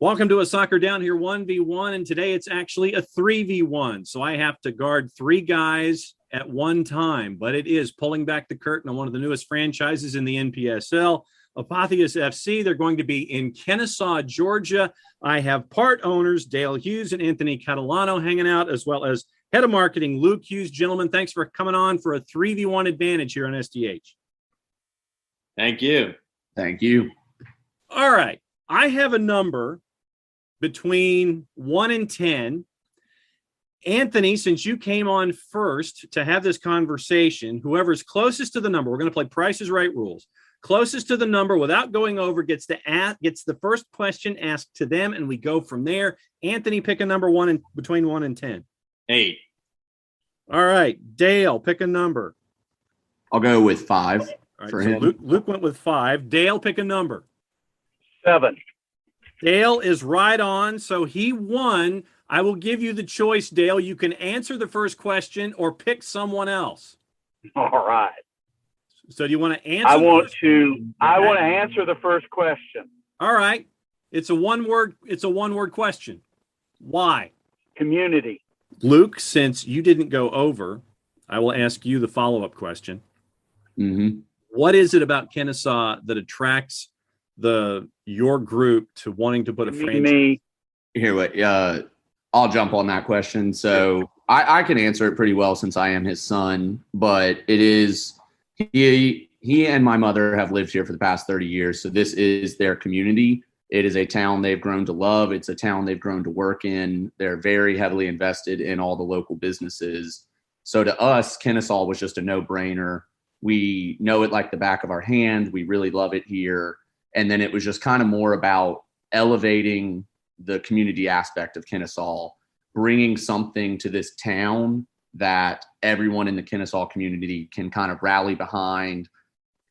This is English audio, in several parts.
Welcome to a Soccer Down Here 1v1, and today it's actually a 3v1, so I have to guard three guys at one time, but it is pulling back the curtain on one of the newest franchises in the NPSL, Apotheos FC. They're going to be in Kennesaw, Georgia. I have part owners Dale Hughes and Anthony Catalano hanging out, as well as head of marketing Luke Hughes. Gentlemen, thanks for coming on for a 3v1 advantage here on SDH. Thank you. Thank you. All right. I have a number between 1 and 10. Anthony, since you came on first to have this conversation, whoever's closest to the number, we're going to play Price is Right rules. Closest to the number without going over gets the first question asked to them, and we go from there. Anthony, pick a number between 1 and 10. 8. All right. Dale, pick a number. I'll go with 5 right, for so him. Luke went with 5. Dale, pick a number. 7. Dale is right on, so he won. I will give you the choice, Dale. You can answer the first question or pick someone else. All right. So do you want to answer? I want to answer the first question. All right. It's a one-word question. Why? Community. Luke, since you didn't go over, I will ask you the follow-up question. Mm-hmm. What is it about Kennesaw that attracts your group to wanting to put a franchise? Me. Here, I'll jump on that question. So I can answer it pretty well since I am his son, but it is he and my mother have lived here for the past 30 years. So this is their community. It is a town they've grown to love. It's a town they've grown to work in. They're very heavily invested in all the local businesses. So to us, Kennesaw was just a no-brainer. We know it like the back of our hand. We really love it here. And then it was just kind of more about elevating the community aspect of Kennesaw, bringing something to this town that everyone in the Kennesaw community can kind of rally behind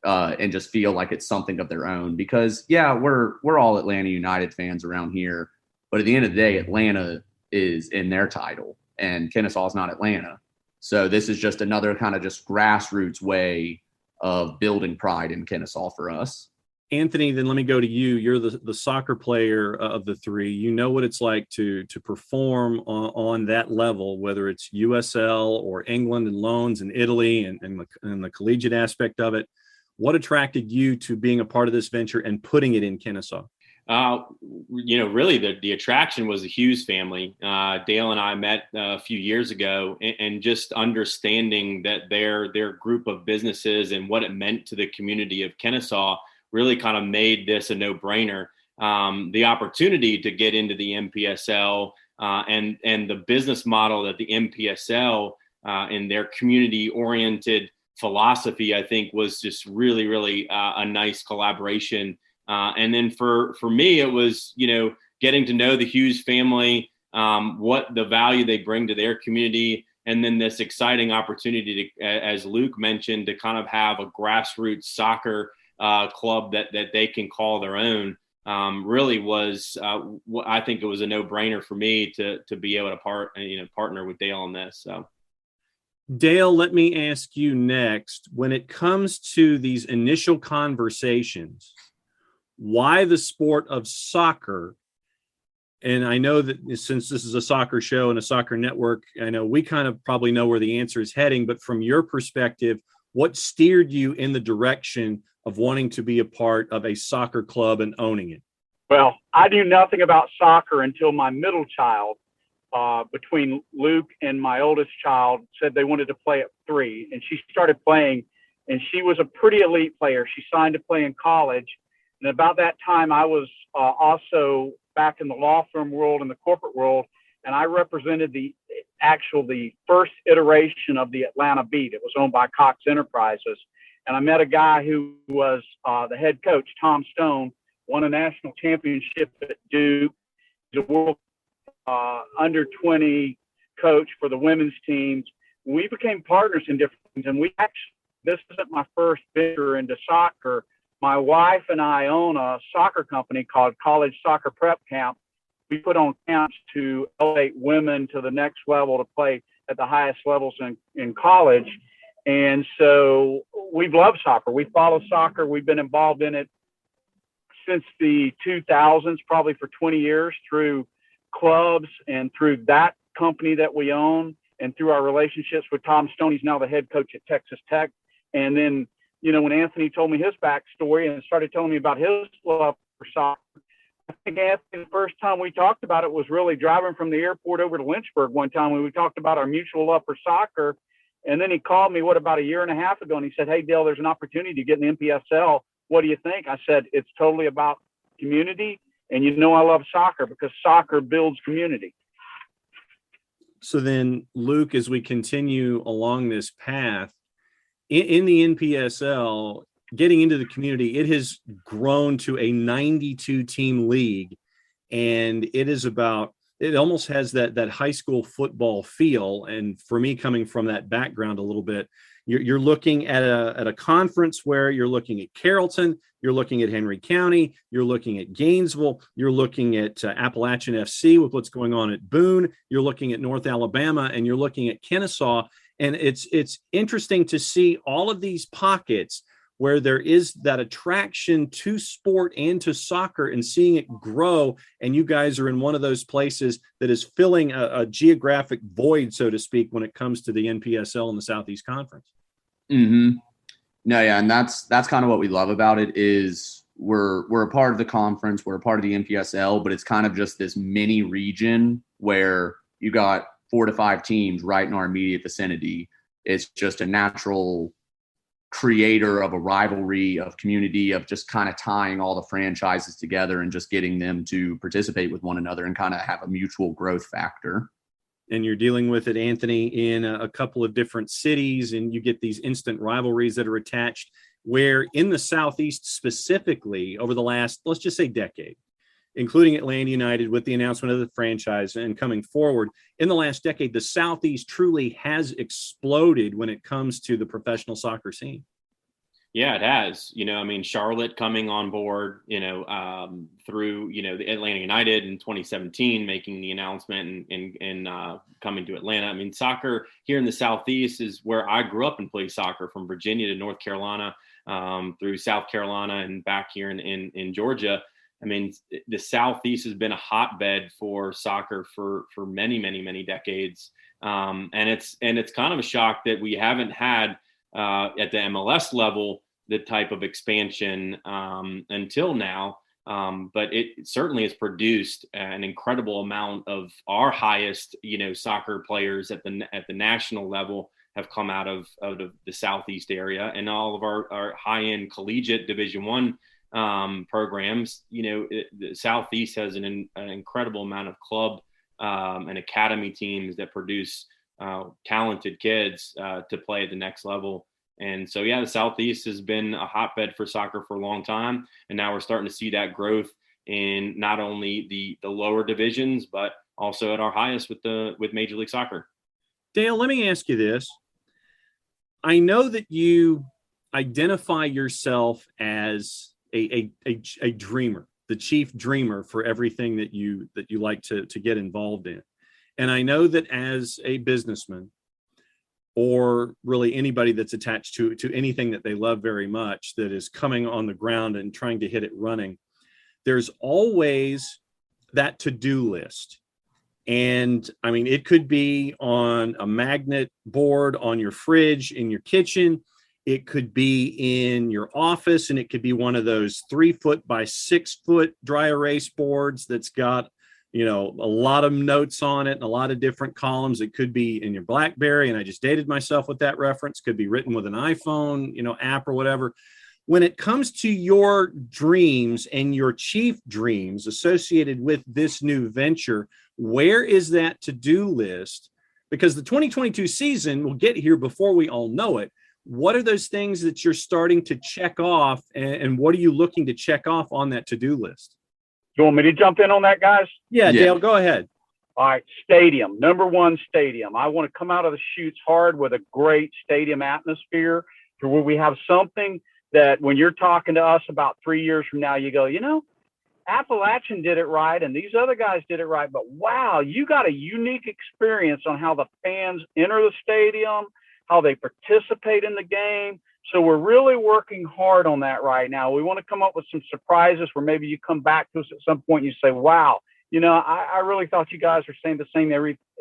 and just feel like it's something of their own. Because, yeah, we're all Atlanta United fans around here. But at the end of the day, Atlanta is in their title and Kennesaw is not Atlanta. So this is just another kind of just grassroots way of building pride in Kennesaw for us. Anthony, then let me go to you. You're the soccer player of the three. You know what it's like to perform on that level, whether it's USL or England and loans in Italy and the collegiate aspect of it. What attracted you to being a part of this venture and putting it in Kennesaw? Really the attraction was the Hughes family. Dale and I met a few years ago, and just understanding that their group of businesses and what it meant to the community of Kennesaw really kind of made this a no-brainer. The opportunity to get into the NPSL and the business model that the NPSL and their community-oriented philosophy, I think, was just really, really a nice collaboration. And then for me, it was, getting to know the Hughes family, what the value they bring to their community, and then this exciting opportunity to, as Luke mentioned, to kind of have a grassroots soccer club that they can call their own. Really was, I think it was a no-brainer for me to be able to partner with Dale on this. So, Dale, let me ask you next. When it comes to these initial conversations, why the sport of soccer? And I know that since this is a soccer show and a soccer network, I know we kind of probably know where the answer is heading. But from your perspective, what steered you in the direction of wanting to be a part of a soccer club and owning it? Well, I knew nothing about soccer until my middle child, between Luke and my oldest child, said they wanted to play at 3. And she started playing, and she was a pretty elite player. She signed to play in college. And about that time, I was also back in the law firm world and the corporate world, and I represented the first iteration of the Atlanta Beat. It was owned by Cox Enterprises. And I met a guy who was the head coach, Tom Stone, won a national championship at Duke. He's a world under 20 coach for the women's teams. We became partners in different things. And this isn't my first venture into soccer. My wife and I own a soccer company called College Soccer Prep Camp. We put on camps to elevate women to the next level to play at the highest levels in college. And so we've loved soccer. We follow soccer. We've been involved in it since the 2000s, probably for 20 years, through clubs and through that company that we own, and through our relationships with Tom Stone. He's now the head coach at Texas Tech. And then, when Anthony told me his backstory and started telling me about his love for soccer, I think, Anthony, the first time we talked about it was really driving from the airport over to Lynchburg one time when we talked about our mutual love for soccer. And then he called me, about a year and a half ago, and he said, "Hey, Dale, there's an opportunity to get in the NPSL. What do you think?" I said, "It's totally about community. And I love soccer because soccer builds community." So then, Luke, as we continue along this path, in the NPSL, getting into the community, it has grown to a 92-team league, and it almost has that high school football feel. And for me, coming from that background a little bit, you're looking at a conference where you're looking at Carrollton, you're looking at Henry County, you're looking at Gainesville, you're looking at Appalachian FC with what's going on at Boone, you're looking at North Alabama, and you're looking at Kennesaw. And it's interesting to see all of these pockets where there is that attraction to sport and to soccer, and seeing it grow. And you guys are in one of those places that is filling a geographic void, so to speak, when it comes to the NPSL and the Southeast Conference. Mm-hmm. No, yeah, and that's kind of what we love about it is we're a part of the conference, we're a part of the NPSL, but it's kind of just this mini region where you got 4 to 5 teams right in our immediate vicinity. It's just a natural creator of a rivalry, of community, of just kind of tying all the franchises together and just getting them to participate with one another and kind of have a mutual growth factor. And you're dealing with it, Anthony, in a couple of different cities, and you get these instant rivalries that are attached, where in the Southeast specifically over the last, let's just say, decade, including Atlanta United with the announcement of the franchise and coming forward, in the last decade, the Southeast truly has exploded when it comes to the professional soccer scene. Yeah, it has. Charlotte coming on board, through, the Atlanta United in 2017, making the announcement and coming to Atlanta. Soccer here in the Southeast is where I grew up and played soccer, from Virginia to North Carolina, through South Carolina and back here in Georgia. The Southeast has been a hotbed for soccer for many, many, many decades. And it's kind of a shock that we haven't had at the MLS level the type of expansion until now. But it certainly has produced an incredible amount of our highest, soccer players at the national level have come out of the Southeast area, and all of our high-end collegiate Division I programs. The Southeast has an incredible amount of club and academy teams that produce talented kids to play at the next level. And so, yeah, the Southeast has been a hotbed for soccer for a long time. And now we're starting to see that growth in not only the lower divisions, but also at our highest with Major League Soccer. Dale, let me ask you this. I know that you identify yourself as a dreamer, the chief dreamer for everything that you like to get involved in. And I know that as a businessman, or really anybody that's attached to anything that they love very much, that is coming on the ground and trying to hit it running, there's always that to-do list. And it could be on a magnet board on your fridge in your kitchen. It could be in your office, and it could be one of those 3-foot by 6-foot dry erase boards that's got, a lot of notes on it and a lot of different columns. It could be in your BlackBerry, and I just dated myself with that reference. Could be written with an iPhone, app or whatever. When it comes to your dreams and your chief dreams associated with this new venture, where is that to-do list? Because the 2022 season will get here before we all know it. What are those things that you're starting to check off, and what are you looking to check off on that to-do list? You want me to jump in on that, guys? Yeah, Dale, go ahead. All right, stadium, number one stadium. I want to come out of the chutes hard with a great stadium atmosphere to where we have something that when you're talking to us about 3 years from now, you go, Appalachian did it right and these other guys did it right, but wow, you got a unique experience on how the fans enter the stadium, how they participate in the game, So we're really working hard on that right now. We want to come up with some surprises where maybe you come back to us at some point and you say, wow, I really thought you guys were saying the same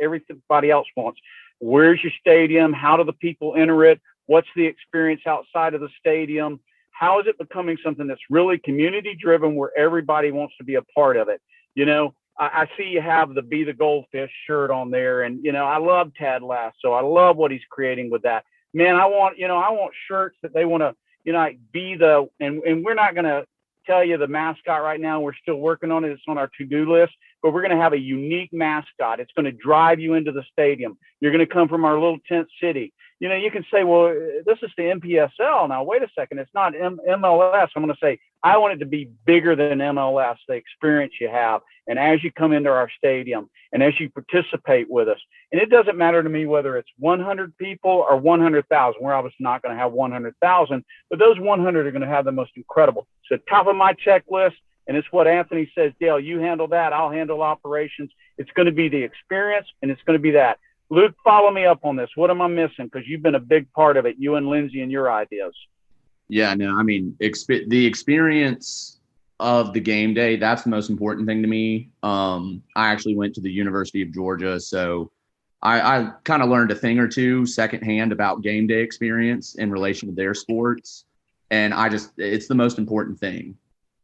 everybody else wants. Where's your stadium? How do the people enter it? What's the experience outside of the stadium? How is it becoming something that's really community driven where everybody wants to be a part of it? I see you have the Be the Goldfish shirt on there, and I love Tad Lasso. I love what he's creating with that. Man, I want shirts that they want to, be the, and we're not going to tell you the mascot right now. We're still working on it. It's on our to-do list, but we're going to have a unique mascot. It's going to drive you into the stadium. You're going to come from our little tent city. You can say, well, this is the NPSL. Now, wait a second. It's not MLS. I'm going to say, I want it to be bigger than MLS, the experience you have. And as you come into our stadium and as you participate with us, and it doesn't matter to me whether it's 100 people or 100,000. We're obviously not going to have 100,000, but those 100 are going to have the most incredible. So top of my checklist, and it's what Anthony says, Dale, you handle that. I'll handle operations. It's going to be the experience, and it's going to be that. Luke, follow me up on this. What am I missing? Because you've been a big part of it, you and Lindsay and your ideas. Yeah, no, I mean, the experience of the game day, that's the most important thing to me. I actually went to the University of Georgia, so I kind of learned a thing or two secondhand about game day experience in relation to their sports. And it's the most important thing.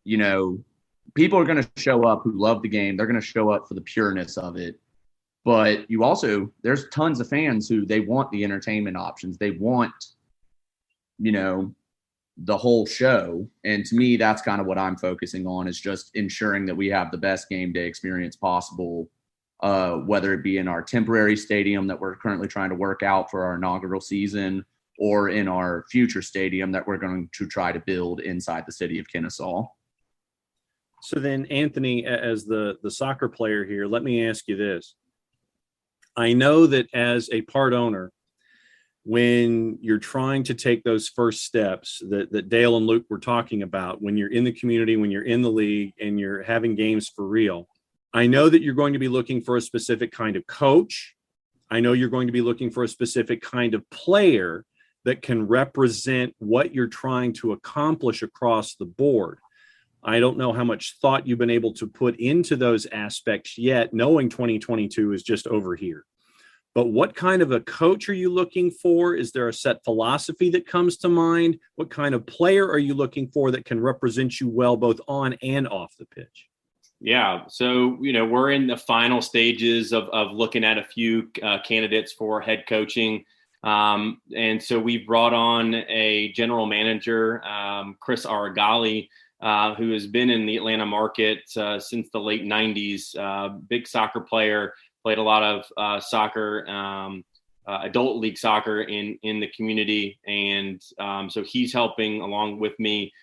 People are going to show up who love the game. They're going to show up for the pureness of it. But there's tons of fans who they want the entertainment options. They want, the whole show. And to me, that's kind of what I'm focusing on, is just ensuring that we have the best game day experience possible, whether it be in our temporary stadium that we're currently trying to work out for our inaugural season, or in our future stadium that we're going to try to build inside the city of Kennesaw. So then, Anthony, as the soccer player here, let me ask you this. I know that as a part owner, when you're trying to take those first steps that Dale and Luke were talking about, when you're in the community, when you're in the league and you're having games for real, I know that you're going to be looking for a specific kind of coach. I know you're going to be looking for a specific kind of player that can represent what you're trying to accomplish across the board. I don't know how much thought you've been able to put into those aspects yet, knowing 2022 is just over here. But what kind of a coach are you looking for? Is there a set philosophy that comes to mind? What kind of player are you looking for that can represent you well, both on and off the pitch? Yeah. So, we're in the final stages of looking at a few candidates for head coaching. And so we brought on a general manager, Chris Aragali, who has been in the Atlanta market since the late 90s, big soccer player, played a lot of soccer, adult league soccer in the community. And so he's helping along with me,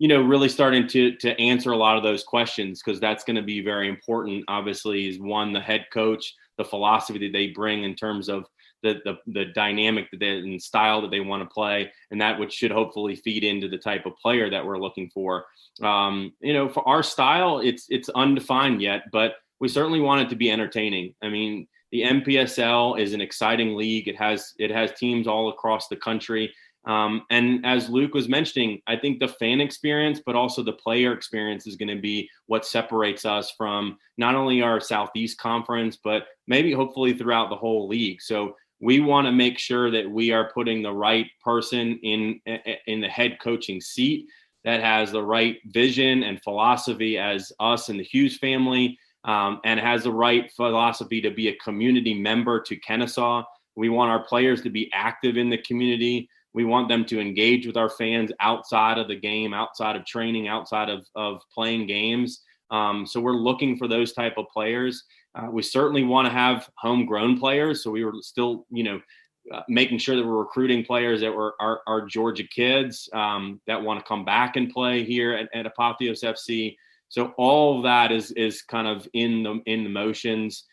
really starting to answer a lot of those questions, because that's going to be very important. Obviously, is one, the head coach, the philosophy that they bring in terms of the dynamic and style that they want to play, and that which should hopefully feed into the type of player that we're looking for. For our style, it's undefined yet, but we certainly want it to be entertaining. I mean, the NPSL is an exciting league. It has teams all across the country. And as Luke was mentioning, I think the fan experience, but also the player experience is going to be what separates us from not only our Southeast Conference, but maybe hopefully throughout the whole league. So we want to make sure that we are putting the right person in the head coaching seat that has the right vision and philosophy as us and the Hughes family, and has the right philosophy to be a community member to Kennesaw. We want our players to be active in the community. We want them to engage with our fans outside of the game, outside of training, outside of playing games. So we're looking for those type of players. We certainly want to have homegrown players. So we were still, making sure that we're recruiting players that were our Georgia kids that want to come back and play here at Apotheos FC. So all of that is kind of in the motions.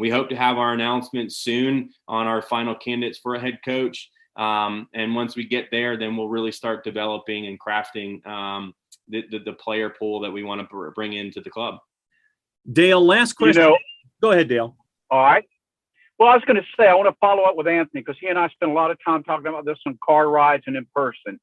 We hope to have our announcement soon on our final candidates for a head coach. And once we get there, then we'll really start developing and crafting the player pool that we want to bring into the club. Dale, last question. Go ahead, Dale. All right. Well, I was going to say, I want to follow up with Anthony because he and I spent a lot of time talking about this on car rides and in person.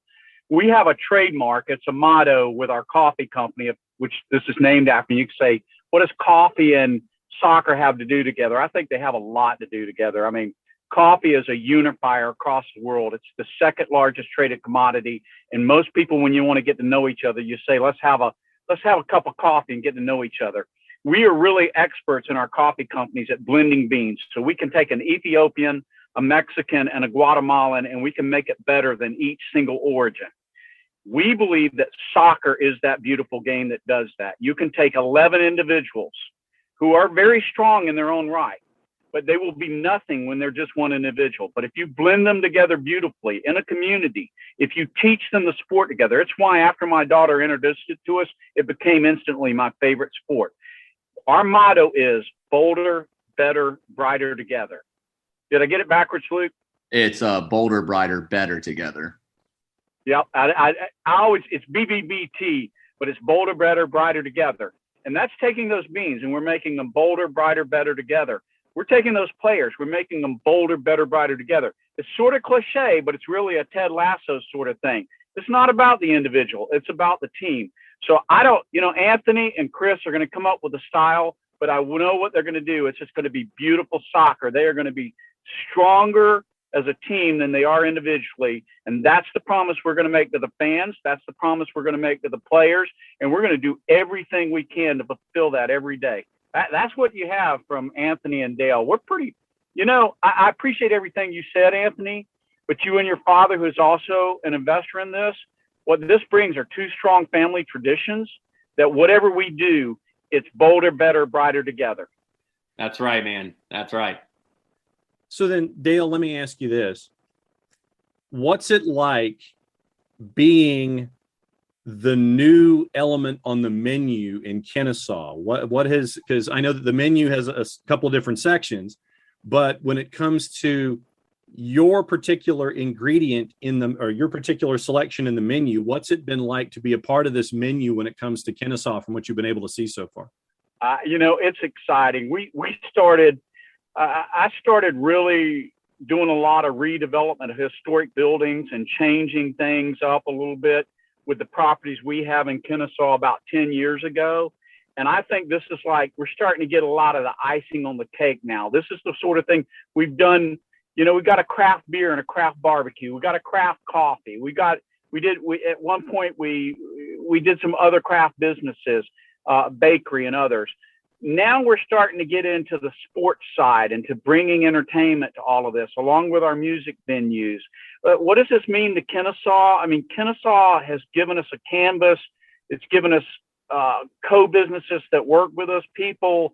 We have a trademark. It's a motto with our coffee company, which this is named after. You can say, what does coffee and soccer have to do together? I think they have a lot to do together. I mean, coffee is a unifier across the world. It's the second largest traded commodity. And most people, when you want to get to know each other, you say, let's have a cup of coffee and get to know each other. We are really experts in our coffee companies at blending beans. So we can take an Ethiopian, a Mexican, and a Guatemalan, and we can make it better than each single origin. We believe that soccer is that beautiful game that does that. You can take 11 individuals who are very strong in their own right, but they will be nothing when they're just one individual. But if you blend them together beautifully in a community, if you teach them the sport together, it's why after my daughter introduced it to us, it became instantly my favorite sport. Our motto is bolder, better, brighter together. Did I get it backwards, Luke? It's bolder, brighter, better together. Yep. I always, it's BBBT, but it's bolder, better, brighter together. And that's taking those beans and we're making them bolder, brighter, better together. We're taking those players, we're making them bolder, better, brighter together. It's sort of cliche, but it's really a Ted Lasso sort of thing. It's not about the individual. It's about the team. So Anthony and Chris are going to come up with a style, but I know what they're going to do. It's just going to be beautiful soccer. They are going to be stronger as a team than they are individually. And that's the promise we're going to make to the fans. That's the promise we're going to make to the players. And we're going to do everything we can to fulfill that every day. That's what you have from Anthony and Dale. We're pretty, I appreciate everything you said, Anthony, but you and your father, who's also an investor in this, what this brings are two strong family traditions that whatever we do, it's bolder, better, brighter together. That's right, man. That's right. So then, Dale, let me ask you this. What's it like being the new element on the menu in Kennesaw? What has, because I know that the menu has a couple of different sections, but when it comes to your particular ingredient or your particular selection in the menu, what's it been like to be a part of this menu when it comes to Kennesaw from what you've been able to see so far? It's exciting. I started really doing a lot of redevelopment of historic buildings and changing things up a little bit with the properties we have in Kennesaw about 10 years ago. And I think this is like, we're starting to get a lot of the icing on the cake now. This is the sort of thing we've done. We've got a craft beer and a craft barbecue. We got a craft coffee. At one point we did some other craft businesses, bakery and others. Now we're starting to get into the sports side and to bringing entertainment to all of this, along with our music venues. What does this mean to Kennesaw? I mean, Kennesaw has given us a canvas. It's given us co-businesses that work with us, people,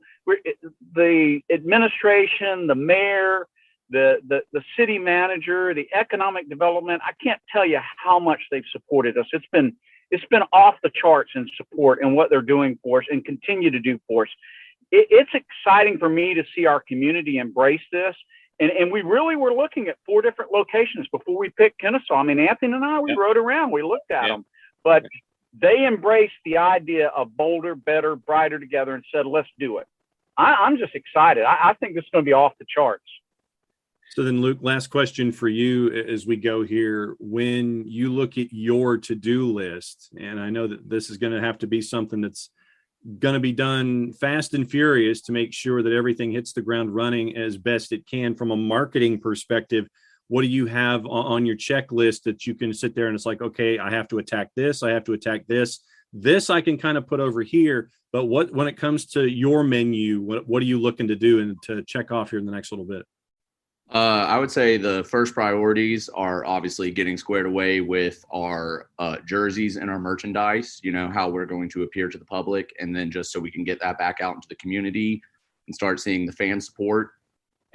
the administration, the mayor, the city manager, the economic development. I can't tell you how much they've supported us. It's been off the charts in support and what they're doing for us and continue to do for us. It's exciting for me to see our community embrace this. And we really were looking at 4 different locations before we picked Kennesaw. I mean, Anthony and I, we rode around, we looked at them, but they embraced the idea of bolder, better, brighter together and said, let's do it. I'm just excited. I think this is going to be off the charts. So then, Luke, last question for you as we go here. When you look at your to-do list, and I know that this is going to have to be something that's going to be done fast and furious to make sure that everything hits the ground running as best it can from a marketing perspective, what do you have on your checklist that you can sit there and it's like, okay, I have to attack this, I have to attack this. This I can kind of put over here, but when it comes to your menu, what are you looking to do and to check off here in the next little bit? I would say the first priorities are obviously getting squared away with our jerseys and our merchandise, how we're going to appear to the public, and then just so we can get that back out into the community and start seeing the fan support.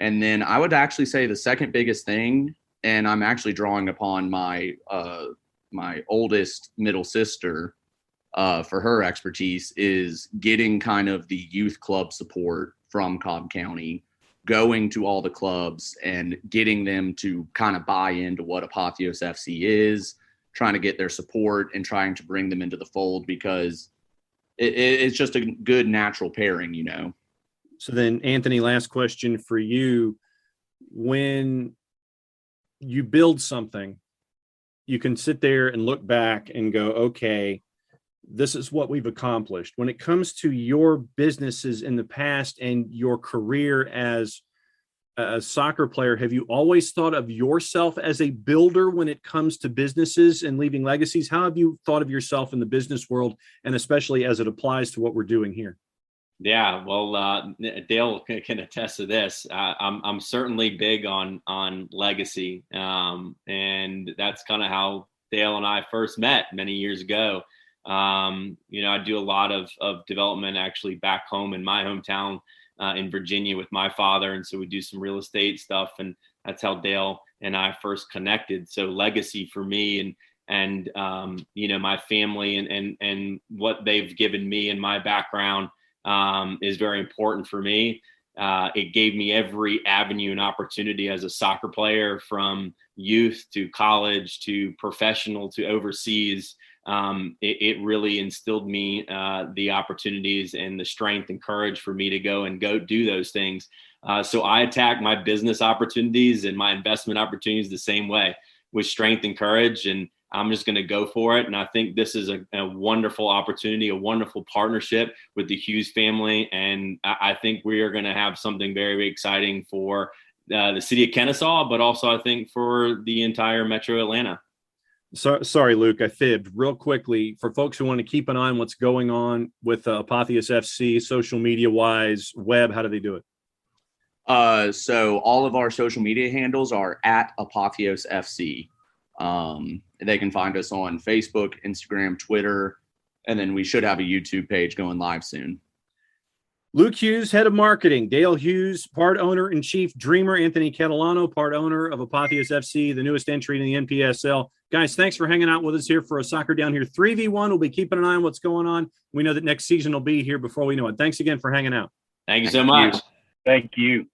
And then I would actually say the second biggest thing, and I'm actually drawing upon my oldest middle sister for her expertise, is getting kind of the youth club support from Cobb County, going to all the clubs and getting them to kind of buy into what Apotheos FC is, trying to get their support and trying to bring them into the fold because it's just a good natural pairing, So then, Anthony, last question for you. when you build something, you can sit there and look back and go, okay, this is what we've accomplished. When it comes to your businesses in the past and your career as a soccer player, have you always thought of yourself as a builder when it comes to businesses and leaving legacies? How have you thought of yourself in the business world, and especially as it applies to what we're doing here? Yeah, well, Dale can attest to this. I'm certainly big on legacy, and that's kind of how Dale and I first met many years ago. I do a lot of development actually back home in my hometown in Virginia with my father, and so we do some real estate stuff, and that's how Dale and I first connected. So legacy for me and my family and what they've given me and my background is very important for me. It gave me every avenue and opportunity as a soccer player, from youth to college to professional to overseas. It really instilled me the opportunities and the strength and courage for me to go do those things. So I attack my business opportunities and my investment opportunities the same way, with strength and courage, and I'm just going to go for it. And I think this is a wonderful opportunity, a wonderful partnership with the Hughes family. And I think we are going to have something very, very exciting for the city of Kennesaw, but also I think for the entire Metro Atlanta. So, sorry, Luke, I fibbed. Real quickly, for folks who want to keep an eye on what's going on with Apotheos FC, social media-wise, web, how do they do it? So all of our social media handles are at Apotheos FC. They can find us on Facebook, Instagram, Twitter, and then we should have a YouTube page going live soon. Luke Hughes, head of marketing. Dale Hughes, part owner and chief dreamer. Anthony Catalano, part owner of Apotheos FC, the newest entry in the NPSL. Guys, thanks for hanging out with us here for a Soccer Down Here 3v1. We'll be keeping an eye on what's going on. We know that next season will be here before we know it. Thanks again for hanging out. Thank you so much. Thank you.